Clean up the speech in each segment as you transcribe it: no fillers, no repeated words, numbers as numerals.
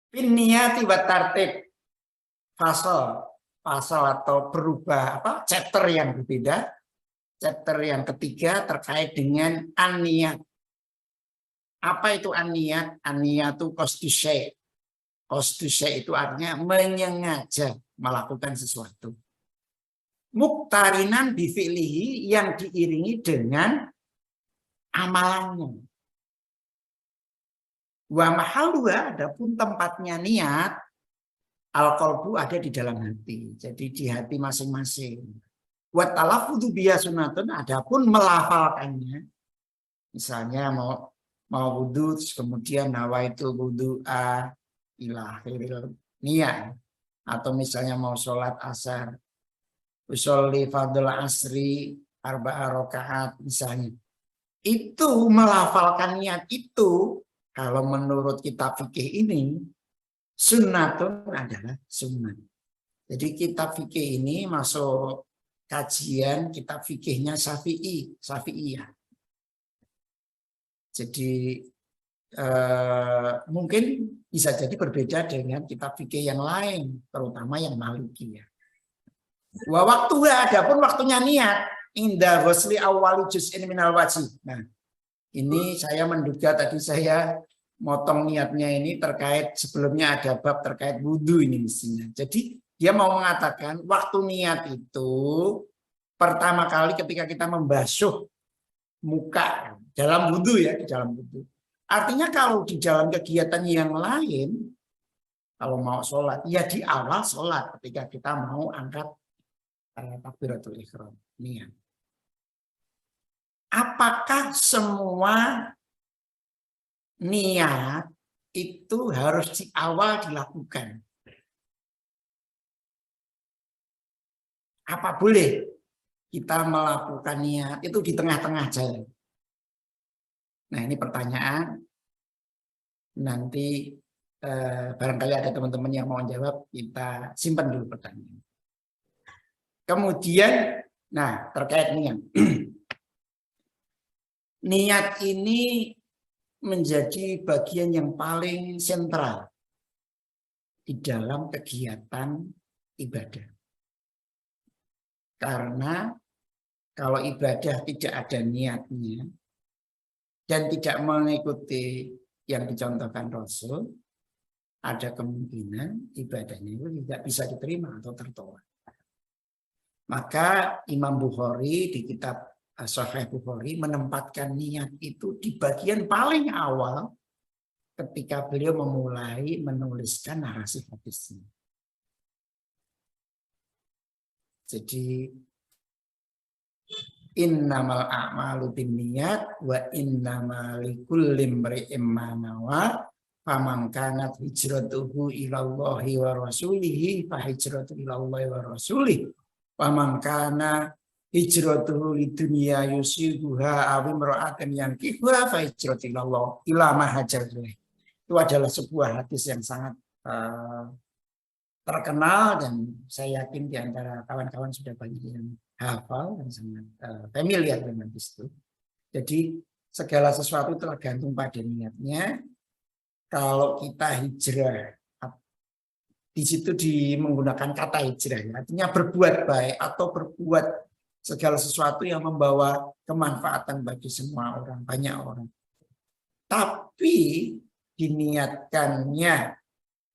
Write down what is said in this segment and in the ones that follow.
Niyati wa tartib, pasal atau berubah chapter yang berbeda. Chapter yang ketiga terkait dengan an-niyat. Apa itu an-niyat? An-niyat itu qasdu syai'. Qasdu syai' itu artinya menyengaja melakukan sesuatu. Muqtarinan bi fi'lihi, yang diiringi dengan amalannya. Wa mahalluha, adapun tempatnya niat, al-qalbu ada di dalam hati. Jadi di hati masing-masing. Wa talaffudzu biha sunnatun, adapun melafalkannya. Misalnya mau wudu, kemudian nawaitul wudu'a ila akhiril niat, atau misalnya mau sholat asar, usolli fardhu asri arba'a rakaat misalnya, itu melafalkan niat itu kalau menurut kitab fikih ini sunnatun adalah sunnah. Jadi kitab fikih ini masuk kajian kitab fikihnya Syafi'iyah. Jadi mungkin bisa jadi berbeda dengan kitab fikih yang lain, terutama yang Maliki ya. Waktu adapun waktunya niat inda ghusli awwali juz'in minal wajib. Nah, ini saya menduga tadi saya motong niatnya ini terkait sebelumnya ada bab terkait wudhu ini mestinya. Jadi dia mau mengatakan waktu niat itu pertama kali ketika kita membasuh muka dalam wudhu ya, di dalam wudhu. Artinya kalau di dalam kegiatan yang lain, kalau mau sholat, ya di awal sholat ketika kita mau angkat takbiratul ihram, niat. Apakah semua niat itu harus di awal dilakukan? Apa boleh kita melakukan niat itu di tengah-tengah jalan? Nah, ini pertanyaan. Nanti barangkali ada teman-teman yang mau jawab, kita simpan dulu pertanyaan. Kemudian, nah terkait niat. Niat ini menjadi bagian yang paling sentral di dalam kegiatan ibadah. Karena kalau ibadah tidak ada niatnya dan tidak mengikuti yang dicontohkan Rasul, ada kemungkinan ibadahnya itu tidak bisa diterima atau tertolak. Maka Imam Bukhari di kitab Sahih Bukhari menempatkan niat itu di bagian paling awal ketika beliau memulai menuliskan narasi hadisnya. Jadi innamal a'malu binniyat wa innamal likulli imri'in ma nawa faman kanat hijratuhu ilallahi wa rasulihi fa hijratu ilallahi wa rasulihi faman kana hijratuhu lidunya yusibuha aw imra'atan yankihuha fa hijratu ilallah ila ma hajar ilaih. Itu adalah sebuah hadis yang sangat terkenal dan saya yakin di antara kawan-kawan sudah banyak yang hafal dan sangat familiar dengan itu. Jadi segala sesuatu tergantung pada niatnya. Kalau kita hijrah, di situ menggunakan kata hijrah, artinya berbuat baik atau berbuat segala sesuatu yang membawa kemanfaatan bagi semua orang, banyak orang. Tapi diniatkannya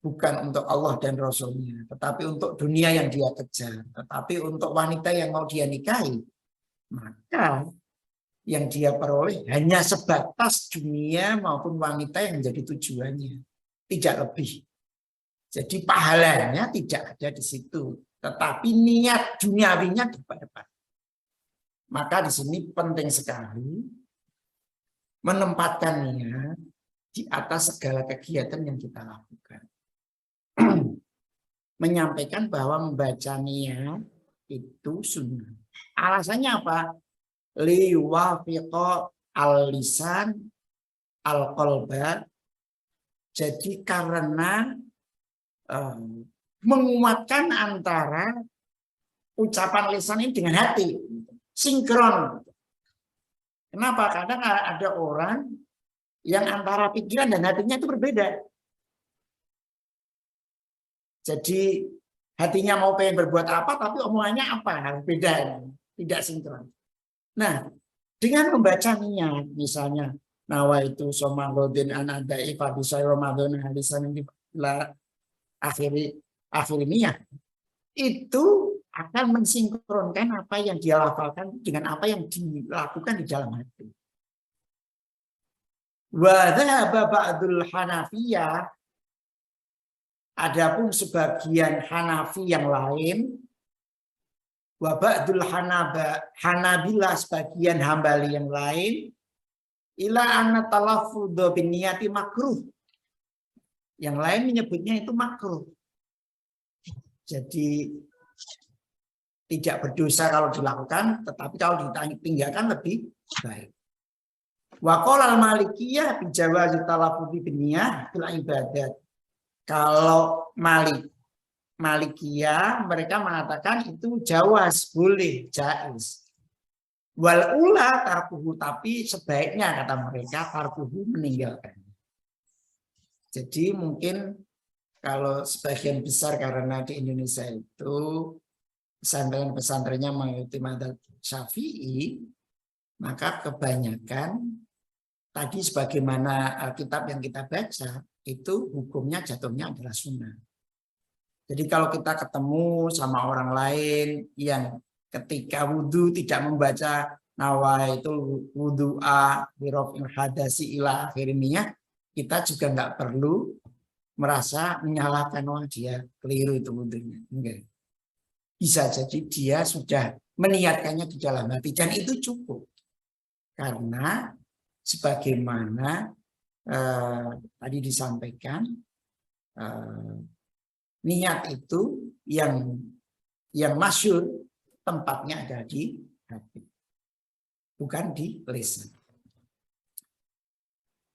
bukan untuk Allah dan Rasulnya, tetapi untuk dunia yang dia kejar, tetapi untuk wanita yang mau dia nikahi, maka yang dia peroleh hanya sebatas dunia maupun wanita yang menjadi tujuannya, tidak lebih. Jadi pahalanya tidak ada di situ, tetapi niat duniawinya di depan. Maka di sini penting sekali menempatkan niat di atas segala kegiatan yang kita lakukan. Menyampaikan bahwa membaca niat itu sunnah. Alasannya apa? Liwafiqo al-lisan al-qalba. Jadi karena menguatkan antara ucapan lisan ini dengan hati, sinkron. Kenapa? Kadang ada orang yang antara pikiran dan hatinya itu berbeda. Jadi hatinya mau pengen berbuat apa, tapi omongannya apa, beda, tidak sinkron. Nah, dengan membaca niat, misalnya nawaitu somagodin anadai fabisai Ramadan halisan akhiri niat, itu akan mensinkronkan apa yang dia lafalkan dengan apa yang dilakukan di dalam hati. Wa dhahaba ba'dul Hanafiyah, adapun sebagian Hanafi yang lain, wa ba'dul Hanabilah, sebagian Hambali yang lain, ila anna talaffudzu bin niyati makruh. Yang lain menyebutnya itu makruh. Jadi tidak berdosa kalau dilakukan, tetapi kalau ditinggalkan lebih baik. Wa qala al-Malikiyah bi jawazi talaffudzi bin niyah fil ibadat. Kalau Malikiyah mereka mengatakan itu jawaz, boleh, jaiz. Wal ula tarkuhu, tapi sebaiknya kata mereka tarkuhu, meninggalkan. Jadi mungkin kalau sebagian besar karena di Indonesia itu pesantren-pesantrennya mengikuti madzhab Syafi'i, maka kebanyakan tadi sebagaimana kitab yang kita baca itu hukumnya jatuhnya adalah sunnah. Jadi kalau kita ketemu sama orang lain yang ketika wudhu tidak membaca nawaitul wudu'a birofil hadasi ila akhirnya, kita juga nggak perlu merasa menyalahkan, oh dia keliru itu wudhunya. Enggak. Bisa jadi dia sudah meniatkannya di dalam hati dan itu cukup. Karena sebagaimana tadi disampaikan, niat itu yang masyhur tempatnya ada di hati, bukan di lisan.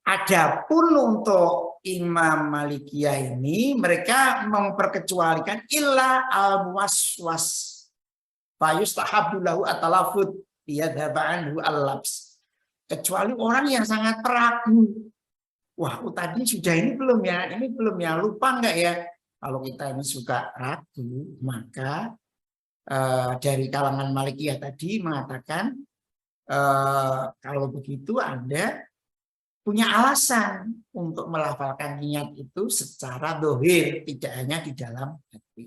Adapun untuk Imam Malikiyah ini mereka memperkecualikan illa al-waswas fa yustahabbu lahu at-talaffuz yadhhabu anhu al-labs. Kecuali orang yang sangat ragu. Wah, tadi sudah ini belum ya, lupa enggak ya? Kalau kita ini suka ragu, maka dari kalangan Malikiyah tadi mengatakan kalau begitu Anda punya alasan untuk melafalkan niat itu secara dohir, tidak hanya di dalam hati.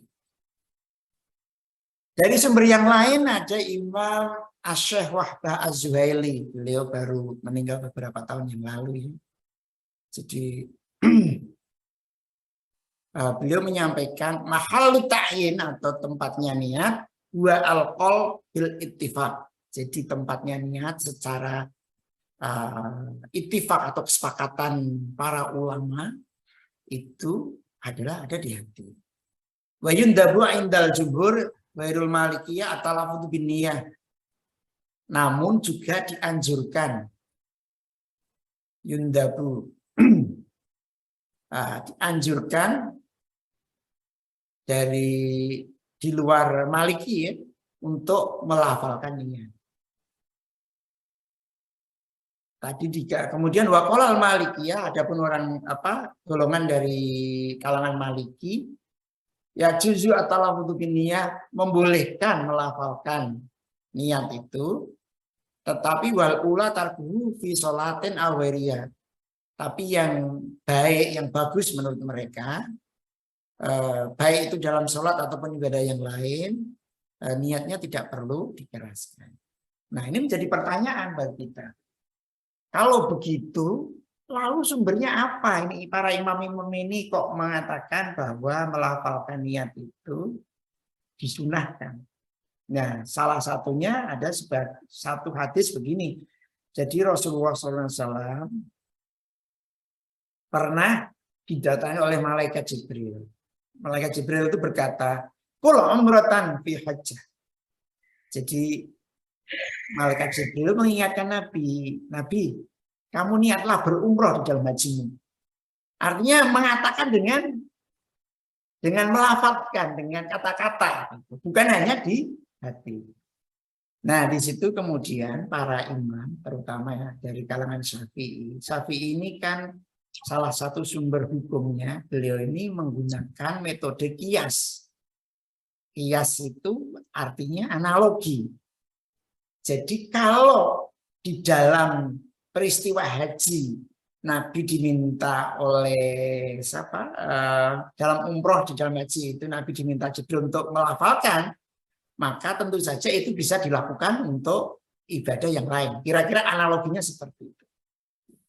Dari sumber yang lain ada Imam Asy-Syaikh Wahbah Az-Zuhaili. Beliau baru meninggal beberapa tahun yang lalu. Jadi beliau menyampaikan mahallu ta'yin atau tempatnya niat wa al-qaul bil ittifaq. Jadi tempatnya niat secara ittifaq atau kesepakatan para ulama itu adalah ada di hati. Wa yundabu indal jumhur wairul malikiyah at-talaffuz bin niyah. Namun juga dianjurkan yundabu dianjurkan dari di luar Maliki ya, untuk melafalkan niat. Tadi kemudian waqala al-Malikiyah, adapun orang golongan dari kalangan Maliki ya juzu at-talaffuz bin niyah, membolehkan melafalkan niat itu, tetapi wal ula tarkuhu fi sholatin aw ghairiyah. Tapi yang baik, yang bagus menurut mereka, baik itu dalam sholat ataupun ibadah yang lain, niatnya tidak perlu dikeraskan. Nah, ini menjadi pertanyaan bagi kita. Kalau begitu, lalu sumbernya apa? Ini para imam-imam ini kok mengatakan bahwa melafalkan niat itu disunahkan. Nah, salah satunya ada satu hadis begini. Jadi Rasulullah SAW pernah didatangi oleh malaikat Jibril. Malaikat Jibril itu berkata, "Qul umratan fi hajjah." Jadi malaikat Jibril mengingatkan Nabi, kamu niatlah berumroh di dalam hajimu. Artinya mengatakan dengan melafalkan, dengan kata-kata, bukan hanya di hati. Nah, di situ kemudian para imam, terutama ya dari kalangan Syafi'i. Syafi'i ini kan salah satu sumber hukumnya, beliau ini menggunakan metode kias. Kias itu artinya analogi. Jadi kalau di dalam peristiwa haji Nabi diminta oleh siapa dalam umroh di dalam haji itu Nabi diminta Jibril untuk melafalkan, maka tentu saja itu bisa dilakukan untuk ibadah yang lain. Kira-kira analoginya seperti itu.